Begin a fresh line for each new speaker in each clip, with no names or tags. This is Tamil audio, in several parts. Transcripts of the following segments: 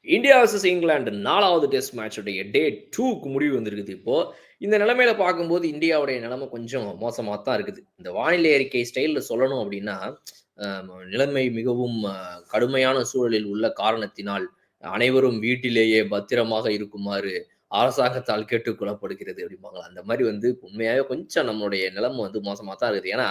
இந்தியா வர்சஸ் இங்கிலாந்து 4வது டெஸ்ட் மேட்சுடைய டே 2க்கு முடிவு வந்திருக்குது இப்போ. இந்த நிலைமையில பார்க்கும்போது இந்தியாவுடைய நிலைமை கொஞ்சம் மோசமா தான் இருக்குது. இந்த வானிலை அறிக்கை ஸ்டைல்ல சொல்லணும் அப்டின்னா, நிலைமை மிகவும் கடுமையான சூழலில் உள்ள காரணத்தினால், அனைவரும் வீட்டிலேயே பத்திரமாக இருக்குமாறு அரசாங்கத்தால் கேட்டுக் கொள்ளப்படுகிறது அப்டிம்பாங்கல்ல. அந்த மாரி வந்து உண்மையாவே கொஞ்சம் நம்மளுடைய நிலைமை வந்து மோசமா தான் இருக்குது. ஏன்னா,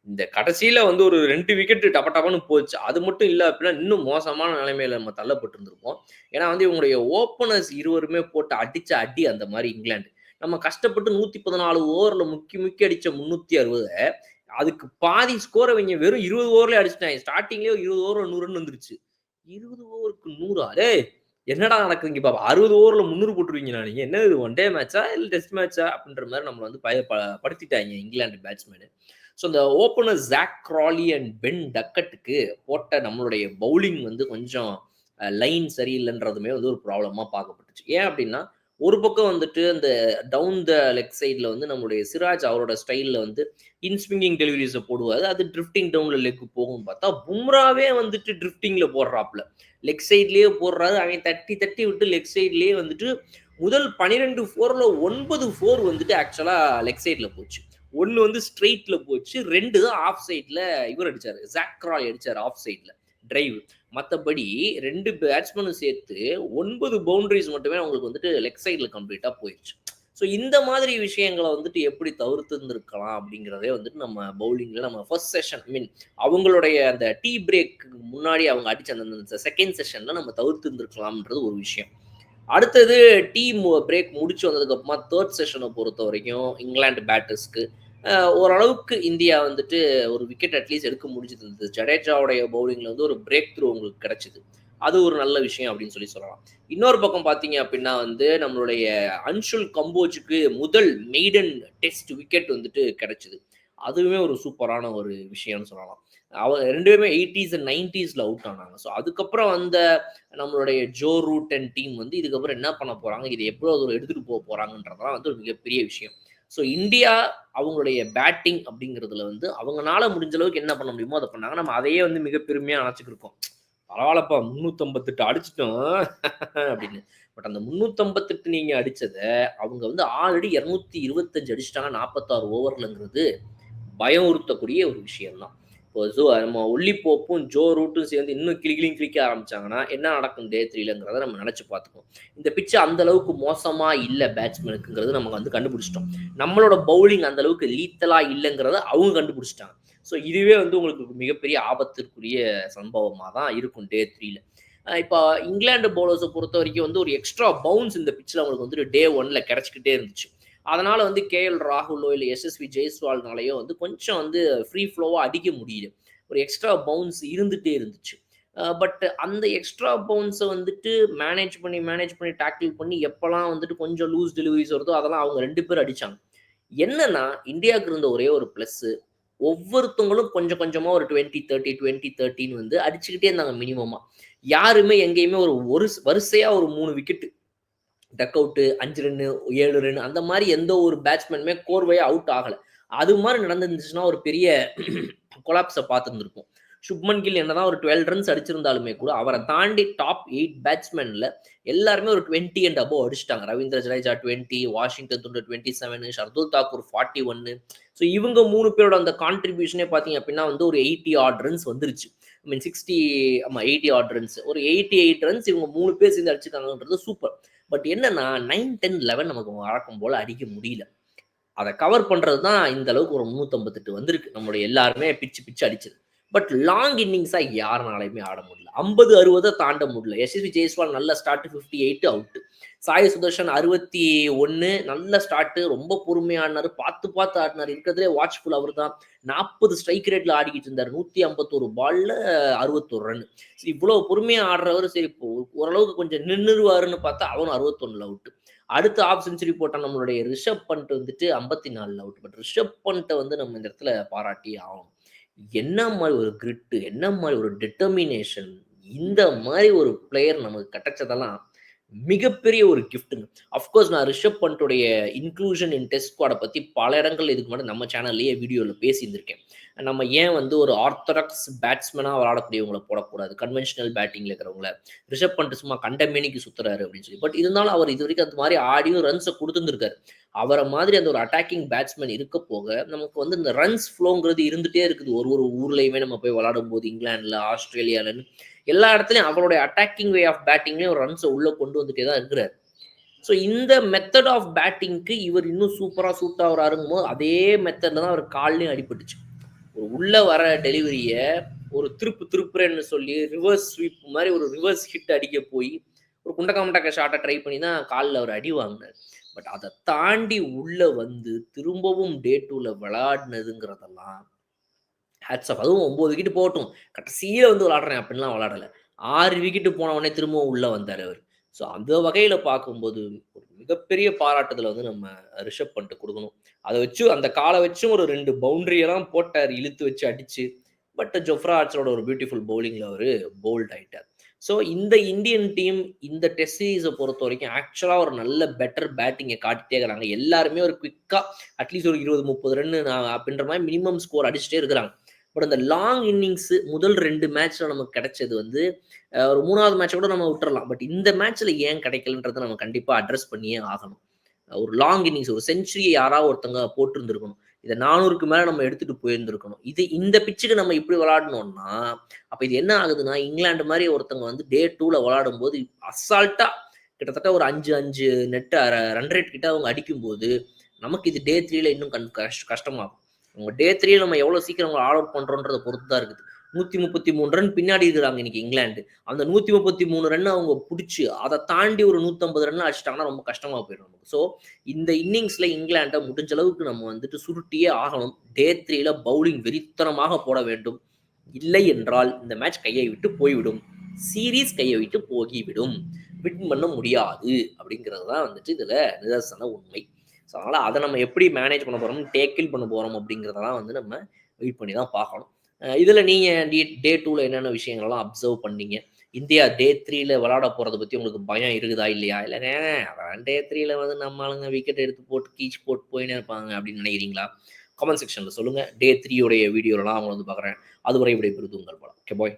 இந்த கடைசியில வந்து ஒரு 2 விக்கெட் டப டபன்னு போச்சு. அது மட்டும் இல்ல அப்டின்னா, இன்னும் மோசமான நிலைமையில நம்ம தள்ளப்பட்டிருந்திருப்போம். ஏன்னா வந்து இவங்களுடைய ஓப்பனர்ஸ் இருவருமே போட்டு அடிச்ச அடி அந்த மாரி இங்கிலாந்து. நம்ம கஷ்டப்பட்டு 114 ஓவர்ல முக்கி முக்கி அடிச்ச 360 அதுக்கு பாதி ஸ்கோர இவங்க வெறும் 20 ஓவர்லயே அடிச்சுட்டாய்ங்க. ஸ்டார்ட்டிங்லயே 20 ஓவர்ல 100 ரன் வந்துருச்சு. 20 ஓவருக்கு 100ஆ? டேய்! என்னடா நடக்குது இங்க பாப்பா 60 ஓவர்ல 300 போட்டுருவீங்களா நீங்க? என்னது இது ஒன் டே மேட்ச்சா? இல்ல டெஸ்ட் மேட்ச்சா? அப்படின்ற மாரி நம்மள வந்து படுத்திட்டாய்ங்க இங்கிலாந்து பேட்ஸ்மேன். ஸோ இந்த opener Zak Crawley and Ben டக்கட்டுக்கு போட்ட நம்மளுடைய பவுலிங் வந்து கொஞ்சம் லைன் சரியில்லன்றதுமே வந்து ஒரு ப்ராப்ளமா பார்க்கப்பட்டுச்சு. ஏன் அப்டின்னா, ஒரு பக்கம் வந்துட்டு அந்த டவுன் த லெக் சைட்ல வந்து நம்மளுடைய சிராஜ் அவரோட ஸ்டைல்ல வந்து இன் ஸ்விங்கிங் டெலிவரீஸ போடுவாரு. அது ட்ரிஃப்டிங் டவுன்ல லெக் போகும்னு பார்த்தா, பும்ராவே வந்துட்டு ட்ரிஃப்டிங்ல போடுறாப்ல. லெக் சைட்லயே போடுறாரு. அவன் தட்டி தட்டி விட்டு லெக் சைட்லயே வந்துட்டு முதல் 12 4ல 9 4 வந்துட்டு ஆக்சுவலா லெக் சைட்ல போச்சு. 1 வந்து ஸ்ட்ரெய்ட்ல போச்சு. 2 தான் ஆஃப் சைட்ல இவர் அடிச்சாரு. ஜாக் கிராலி அடிச்சாரு ஆஃப் சைட்ல டிரைவ். மத்தபடி 2 பேட்ஸ்மேனும் சேர்த்து 9 பவுண்டரீஸ் மட்டுமே அவங்களுக்கு வந்துட்டு லெக் சைட்ல கம்ப்ளீட்டா போயிருச்சு. ஸோ இந்த மாதிரி விஷயங்கள வந்துட்டு எப்படி தவிர்த்திருந்திருக்கலாம் அப்படிங்கிறதே வந்துட்டு நம்ம பவுலிங்ல நம்ம ஃபர்ஸ்ட் செஷன் அவங்களுடைய அந்த டீ பிரேக்கு முன்னாடி அவங்க அடிச்ச அந்த செகண்ட் செஷன்ல நம்ம தவிர்த்திருந்திருக்கலாம்ன்றது ஒரு விஷயம். அடுத்தது டீம் பிரேக் முடிச்சு வந்ததுக்கு அப்புறமா 3 செஷன பொறுத்தவரைக்கும் இங்கிலாந்து பேட்டர்ஸ்க்கு ஓரளவுக்கு இந்தியா வந்துட்டு ஒரு விக்கெட் அட்லீஸ்ட் எடுக்க முடிஞ்சது. ஜடேஜாவுடைய பவுலிங்ல வந்து ஒரு பிரேக் த்ரூ உங்களுக்கு கிடைச்சது. அது ஒரு நல்ல விஷயம் அப்படின்னு சொல்லலாம். இன்னொரு பக்கம் பார்த்தீங்க அப்படின்னா வந்து நம்மளுடைய அன்ஷுல் கம்போஜுக்கு முதல் மெய்டன் டெஸ்ட் விக்கெட் வந்துட்டு கிடைச்சது. அதுவுமே ஒரு சூப்பரான ஒரு விஷயம்னு சொல்லலாம். 2 பேருமே 80ஸ் அண்ட் 90ஸ்ல அவுட் ஆனாங்க. ஸோ அதுக்கப்புறம் வந்த நம்மளுடைய ஜோ ரூட் அண்ட் டீம் வந்து இதுக்கப்புறம் என்ன பண்ண போறாங்க? இத எவ்வளோ தூரம் எடுத்துட்டு போறாங்கன்றதெல்லாம் வந்து ஒரு மிகப்பெரிய விஷயம். ஸோ இந்தியா அவங்களுடைய பேட்டிங் அப்படிங்கிறதுல வந்து அவங்கனால முடிஞ்ச அளவுக்கு என்ன பண்ண முடியுமோ அத பண்ணாங்க. நம்ம அதையே வந்து மிக பெருமையா நெனச்சுக்கிருக்கோம். பரவால்லப்பா 358 அடிச்சுட்டோம் அப்படின்னு. பட் அந்த 358 நீங்க அடிச்சத அவங்க வந்து ஆல்ரெடி 225 அடிச்சுட்டாங்க 46 ஓவர்லங்கிறது பயமுறுத்தக்கூடிய ஒரு விஷயம் தான். இப்போ நம்ம ஒல்லி போப்பும், ஜோ ரூட்டும் சேர்ந்து இன்னும் கிளிகிளின்னு கிழிக்க ஆரம்பிச்சாங்கன்னா, என்ன நடக்கும் டே 3லங்கிறத நம்ம நெனச்சு பார்த்துக்குவோம். இந்த பிட்ச் அந்த அளவுக்கு மோசமா இல்ல பேட்ஸ்மேனுக்குங்கிறது நம்ம வந்து கண்டுபிடிச்சுட்டோம். நம்மளோட பவுலிங் அந்த அளவுக்கு லீத்தலா இல்லங்கிறத அவங்க கண்டுபிடிச்சுட்டாங்க. ஸோ இதுவே வந்து உங்களுக்கு மிகப்பெரிய ஆபத்திற்குரிய சம்பவமா தான் இருக்கும் டே 3ல. இப்போ இங்கிலாந்து பவுலர்ஸ பொறுத்தவரைக்கும் வந்து ஒரு எக்ஸ்ட்ரா பவுன்ஸ் இந்த பிட்ச்ல அவங்களுக்கு வந்துட்டு டே 1ல கெடைச்சுக்கிட்டே இருந்துச்சு. அதனால வந்து கேஎல் ராகுலோ இல்ல எஸ்எஸ்வி ஜெய்ஸ்வால்னாலயோ வந்து கொஞ்சம் வந்து ஃப்ரீ ஃப்ளோவா அடிக்க முடியல. ஒரு எக்ஸ்ட்ரா பவுன்ஸ் இருந்துட்டே இருந்துச்சு. பட் அந்த எக்ஸ்ட்ரா பவுன்ஸ வந்துட்டு மேனேஜ் பண்ணி டாக்கிள் பண்ணி எப்பலாம் வந்துட்டு கொஞ்சம் லூஸ் டெலிவரீஸ் வருதோ அதெல்லாம் அவங்க 2 பேரும் அடிச்சாங்க. என்னன்னா, இந்தியாவுக்கு இருந்த ஒரே ஒரு பிளஸ்ஸு ஒவ்வொருத்தவங்களும் கொஞ்சம் கொஞ்சமா ஒரு 20, 30, 20, 30ன்னு வந்து அடிச்சுக்கிட்டே இருந்தாங்க மினிமமா. யாருமே எங்கேயுமே ஒரு வரிசையா ஒரு 3 wicket duck out 5 run, 7 run அந்த மாரி எந்த ஒரு பேட்ஸ்மேனுமே கோர்வையா அவுட் ஆகல. அது மாரி நடந்திருந்துச்சுன்னா ஒரு பெரிய கொலாப்ஸ பார்த்திருந்திருப்போம். சுப்மன் கில் என்னதான் ஒரு 12 ரன்ஸ் அடிச்சிருந்தாலுமே கூட, அவர தாண்டி டாப் 8 பேட்ஸ்மேன்ல எல்லாருமே ஒரு 20 அண்ட் அபோவ் அடிச்சுட்டாங்க. ரவீந்திர ஜடேஜா 20, வாஷிங்டன் சுந்தர் 27, ஷர்துல் தாக்கூர் 41. ஸோ இவங்க 3 பேரோட அந்த கான்ட்ரிபியூஷனே பார்த்தீங்க அப்டின்னா வந்து ஒரு 80 ஆட் ரன்ஸ் வந்துருச்சு. ஐ மீன் 60 ஆமா 80 ஆட் ரன்ஸ். ஒரு 88 ரன்ஸ் இவங்க 3 பேர் சேர்ந்து அடிச்சிருக்காங்கன்றது சூப்பர். பட் என்னன்னா 9, 10, 11 நமக்கு வழக்கம் போல அடிக்க முடியல. அத கவர் பண்றது தான் இந்த அளவுக்கு ஒரு 358 வந்திருக்கு. நம்மளுடைய எல்லாருமே பிச்சு பிச்சு அடிச்சது. பட் லாங் இன்னிங்ஸா யாருனாலயுமே ஆட முடியல. 50, 60 தாண்ட முடியல. எஸ்எஸ்வி ஜெய்ஸ்வால் நல்ல ஸ்டார்ட் 58 அவுட். சாய் சுதர்ஷன் 61 நல்ல ஸ்டார்ட் ரொம்ப பொறுமையா ஆடினாரு. பார்த்து பார்த்து ஆடினாரு. இருக்கிறதுலே வாட்ச்ஃபுல் அவர்தான். 40 ஸ்ட்ரைக் ரேட்ல ஆடிக்கிட்டு இருந்தாரு. 151 பால்ல 61 ரன். இவ்வளவு பொறுமையா ஆடுறவரு சரி இப்போ ஓரளவுக்கு கொஞ்சம் நின்னுருவாருன்னு பார்த்தா அவரும் 61ல அவுட். அடுத்து ஆஃப் செஞ்சுரி போட்ட நம்மளுடைய ரிஷப் பண்ட் வந்துட்டு 54ல அவுட். பட் ரிஷப் பண்ட்ட வந்து நம்ம இந்த இடத்துல பாராட்டியே ஆகணும். என்ன மாரி ஒரு கிரிட், என்ன மாரி ஒரு டிட்டர்மினேஷன். இந்த மாரி ஒரு பிளேயர் நமக்கு கிடைச்சதெல்லாம் மிகப்பெரிய ஒரு கிஃப்ட்டுங்க. அஃப்கோர்ஸ் நான் ரிஷப் பண்ட்டுடைய இன்க்ளூஷன் இன் டெஸ்ட் ஸ்குவாட பத்தி பல இடங்கள்ல இதுக்கு முன்னாடி நம்ம சேனல்லயே வீடியோல பேசியிருந்திருக்கேன். நம்ம ஏன் வந்து ஒரு ஆர்த்தடாக்ஸ் பேட்ஸ்மேனா விளையாடக்கூடியவங்கள போடக்கூடாது? கன்வென்ஷனல் பேட்டிங்ல இருக்கிறவங்கள. ரிஷப் பண்ட் சும்மா கண்டமேனிக்கு சுத்துறாரு அப்படின்னு சொல்லி. பட் இருந்தாலும் அவர் இதுவரைக்கும் அந்த மாரி ஆடியும் ரன்ஸ குடுத்துருந்துருக்காரு. அவர மாதிரி அந்த ஒரு அட்டாக்கிங் பேட்ஸ்மேன் இருக்க போக, நமக்கு வந்து இந்த ரன்ஸ் ஃப்ளோங்கிறது இருந்துட்டே இருக்குது. ஒரு ஒரு ஊர்லயுமே நம்ம போய் விளையாடும்போது இங்கிலாந்துல, ஆஸ்திரேலியாலன்னு எல்லா இடத்துலயும் அவருடைய அட்டாக்கிங் வே ஆஃப் பேட்டிங்லயும் ஒரு ரன்ஸ உள்ள கொண்டு வந்துட்டே தான் இருக்கிறாரு. ஸோ இந்த மெத்தட் ஆஃப் பேட்டிங்க்கு இவர் இன்னும் சூப்பரா சூட் ஆகுறாருங்கும்போது, அதே மெத்தட்ல தான் அவர் கால்லயும் அடிபட்டுச்சு. ஒரு உள்ள வர டெலிவரிய ஒரு திருப்புறேன்னு சொல்லி ரிவர்ஸ் ஸ்வீப் மாரி ஒரு ரிவர்ஸ் ஹிட் அடிக்க போய், ஒரு குண்டக்க மண்டக்க ஷாட்ட ட்ரை பண்ணி தான் கால்ல அவரு அடி வாங்குனாரு. பட் அத தாண்டி உள்ள வந்து திரும்பவும் டே 2ல விளையாடுனதுங்கிறதெல்லாம் ஹேட்ஸ் ஆஃப். அதுவும் 9 விக்கெட் போகட்டும். கடைசியில வந்து விளையாடுறேன் அப்படின்லாம் விளையாடல. 6 விக்கெட் போன உடனே திரும்பவும் உள்ள வந்தாரு அவரு. ஸோ அந்த வகையில பார்க்கும்போது, ஒரு மிகப்பெரிய பாராட்டுதல வந்து நம்ம ரிஷப் பண்ட்க்கு குடுக்கணும். அத வச்சு அந்த கால வச்சும் ஒரு 2 பவுண்டரியெல்லாம் போட்டாரு. இழுத்து வச்சு அடிச்சு. பட் ஜொஃப்ரா ஆர்ச்சரோட ஒரு பியூட்டிஃபுல் பவுலிங்ல அவரு போல்ட் ஆயிட்டார். ஸோ இந்த இந்தியன் டீம் இந்த டெஸ்ட் சீரிஸ பொறுத்தவரைக்கும் ஆக்சுவலா ஒரு நல்ல பெட்டர் பேட்டிங்க காட்டிட்டே இருக்கிறாங்க. எல்லாருமே ஒரு குயிக்கா அட்லீஸ்ட் ஒரு 20, 30 ரன்னு அப்படின்ற மாரி மினிமம் ஸ்கோர் அடிச்சுட்டே இருக்கிறாங்க. பட் அந்த லாங் இன்னிங்ஸ் முதல் 2 மேட்ச்ல நமக்கு கிடைச்சது வந்து ஒரு 3வது மேட்ச கூட நம்ம விட்டுறலாம். பட் இந்த மேட்ச்ல ஏன் கிடைக்கலன்றத நம்ம கண்டிப்பா அட்ரஸ் பண்ணியே ஆகணும். ஒரு லாங் இன்னிங்ஸ் ஒரு செஞ்சுரிய யாராவது ஒருத்தங்க போட்டிருந்திருக்கணும். இத 400க்கு மேல நம்ம எடுத்துட்டு போயிருந்திருக்கணும். இந்த பிட்ச்சுக்கு நம்ம இப்படி விளையாடனோம்னா, அப்ப இது என்ன ஆகுதுன்னா, இங்கிலாந்து மாரி ஒருத்தங்க வந்து டே 2ல விளையாடும்போது அசால்ட்டா கிட்டத்தட்ட ஒரு 5 நெட் ரன் ரேட் கிட்ட அவங்க அடிக்கும்போது, நமக்கு இது டே 3ல இன்னும் கஷ்டமாகும். உங்க டே 3 நம்ம எவ்வளோ சீக்கிரம் அவங்கள ஆல் அவுட் பண்றோம்ன்றத பொறுத்து தான் இருக்குது. 133 ரன் பின்னாடி இருக்கிறாங்க இன்னைக்கு இங்கிலாந்து. அந்த 133 ரன் அவங்க புடிச்சு, அத தாண்டி ஒரு 150 ரன் அடிச்சுட்டாங்கன்னா ரொம்ப கஷ்டமா போயிடும் நமக்கு. ஸோ இந்த இன்னிங்ஸ்ல இங்கிலாண்ட முடிஞ்ச அளவுக்கு நம்ம வந்துட்டு சுருட்டியே ஆகணும். டே 3ல பவுலிங் வெறித்தனமாக போட வேண்டும். இல்லை என்றால் இந்த மேட்ச் கையை விட்டு போய்விடும். சீரிஸ் கையை விட்டு போகிவிடும். வின் பண்ண முடியாது அப்படிங்கிறது தான் வந்துட்டு இதுல நிதர்சன உண்மை. ஸோ அதனால அத நம்ம எப்படி மேனேஜ் பண்ண போறோம், டேக்கிள் பண்ண போறோம் அப்படிங்கிறதெல்லாம் வந்து நம்ம வெயிட் பண்ணி தான் பார்க்கணும். இதுல நீங்க டே 2ல என்னென்ன விஷயங்கள்லாம் அப்சர்வ் பண்ணீங்க? இந்தியா டே 3ல விளையாட போறத பத்தி உங்களுக்கு பயம் இருக்குதா? இல்லையா? இல்லங்க அதான் டே 3ல வந்து நம்ம ஆளுங்க விக்கெட் எடுத்து போட்டு கீச் போட்டு போயின்னே இருப்பாங்க அப்படின்னு நினைக்கிறீங்களா? கமெண்ட் செக்ஷன்ல சொல்லுங்க. டே 3 உடைய வீடியோலாம் அவங்க வந்து பார்க்குறேன். அதுவரை விடைபெறுவது உங்கள் பலம். Okay bye.